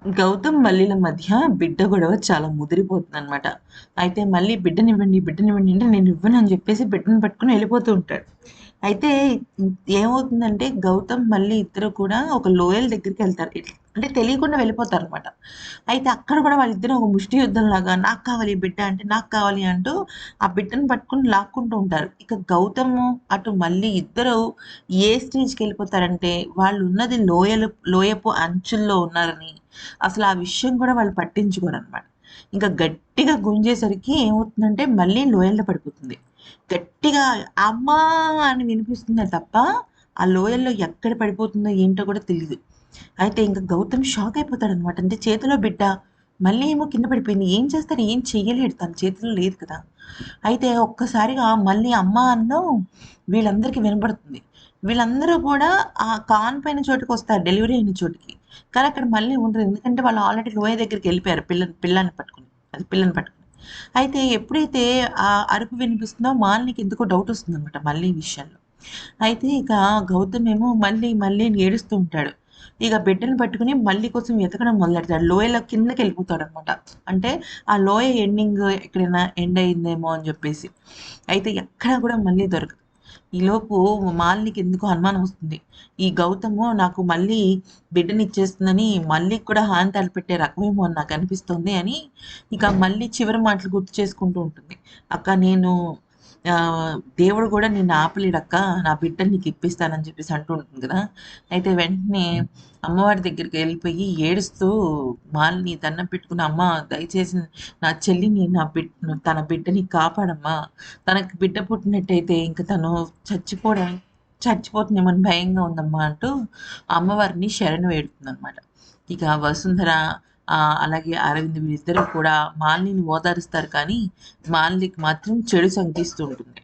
గౌతమ్ మల్లిల మధ్య బిడ్డ గొడవ చాలా ముదిరిపోతుందనమాట. అయితే మళ్ళీ బిడ్డనివ్వండి, బిడ్డనివ్వండి అంటే నేను ఇవ్వను అని చెప్పేసి బిడ్డని పట్టుకొని వెళ్ళిపోతూ ఉంటాడు. అయితే ఏమవుతుందంటే గౌతమ్ మల్లి ఇద్దరు కూడా ఒక లోయల దగ్గరికెళ్తారు. అంటే తెలియకుండా వెళ్ళిపోతారనమాట. అయితే అక్కడ కూడా వాళ్ళిద్దరూ ఒక ముష్టి యుద్ధంలాగా నాకు కావాలి ఈ బిడ్డ అంటే నాకు కావాలి అంటూ ఆ బిడ్డని పట్టుకొని లాక్కుంటూ ఉంటారు. ఇక గౌతము అటు మల్లి ఇద్దరు ఏ స్టేజ్‌కెళ్ళిపోతారంటే వాళ్ళున్నది లోయపు అంచుల్లో ఉన్నారని అసలు ఆ విషయం కూడా వాళ్ళు పట్టించుకోరనమాట. ఇంకా గట్టిగా గుంజేసరికి ఏమవుతుందంటే మళ్ళీ లోయల్లో పడిపోతుంది. గట్టిగా అమ్మా అని వినిపిస్తుందే తప్ప, ఆ లోయల్లో ఎక్కడ పడిపోతుందో ఏంటో కూడా తెలీదు. అయితే ఇంక గౌతమ్ షాక్ అయిపోతాడనమాట. అంటే చేతిలో బిడ్డ, మళ్ళీ ఏమో కింద పడిపోయింది. ఏం చేస్తాడు? ఏం చెయ్యలేడు. తన చేతిలో లేదు కదా! అయితే ఒక్కసారిగా మళ్ళీ అమ్మ అనడం వీళ్ళందరికీ వినపడుతుంది. వీళ్ళందరూ కూడా ఆ కాన్పోయిన చోటుకొస్తారు డెలివరీ అయిన చోటికి. కానీ అక్కడ మళ్ళీ ఉండరు. ఎందుకంటే వాళ్ళు ఆల్రెడీ లోయ దగ్గరికెళ్ళిపోయారు పిల్లని పట్టుకొని. పిల్లని పట్టుకొని. అయితే ఎప్పుడైతే ఆ అరుపు వినిపిస్తుందో మాలినికి ఎందుకో డౌటొస్తుందనమాట మళ్ళీ ఈ విషయంలో. అయితే ఇక గౌతమ్ ఏమో మళ్ళీ, మళ్ళీ అని ఏడుస్తూ ఉంటాడు. ఇక బిడ్డని పట్టుకొని మళ్ళీ కోసం వెతకడం మొదలెడతాడు. లోయలో కిందకెళ్ళిపోతాడనమాట. అంటే ఆ లోయ ఎండింగ్ ఎక్కడైనా ఎండ్ అయిందేమో అని జెప్పేసి. అయితే ఎక్కడా కూడా మళ్ళీ దొరకదు. ఈలోపు మాలినికి ఎందుకో అనుమానం వస్తుంది. ఈ గౌతము నాకు మళ్ళీ బిడ్డనిచ్చేస్తుందని మల్లికి కూడా హాని తలపెట్టే రకమేమో అని నాకనిపిస్తుంది అని ఇక మళ్ళీ చివరి మాటలు గుర్తు చేసుకుంటూ ఉంటుంది. అక్క నేను దేవుడు గూడా నిన్ను ఆపలేడక్క. నా బిడ్డని నీకిప్పిస్తానని చెప్పేసి అంటూ ఉంటుంది గదా! అయితే వెంటనే అమ్మవారి దగ్గరికెళ్ళిపోయి ఏడుస్తూ మాలిని దండం పెట్టుకొని, "అమ్మ దయచేసి నా చెల్లిని తన బిడ్డని కాపాడమ్మా. తనకి బిడ్డ పుట్టినట్టయితే ఇంక తను చచ్చిపోతుందేమో అని భయంగా ఉందమ్మా" అంటూ అమ్మవారిని శరణు వేడుతుందనమాట. ఇక వసుంధర అలాగే అరవింద్ వీళ్ళిద్దరూ కూడా మాలినిని ఓదారుస్తారు కానీ, మాలినికి మాత్రం చెడు శంకిస్తూ ఉంటుంది.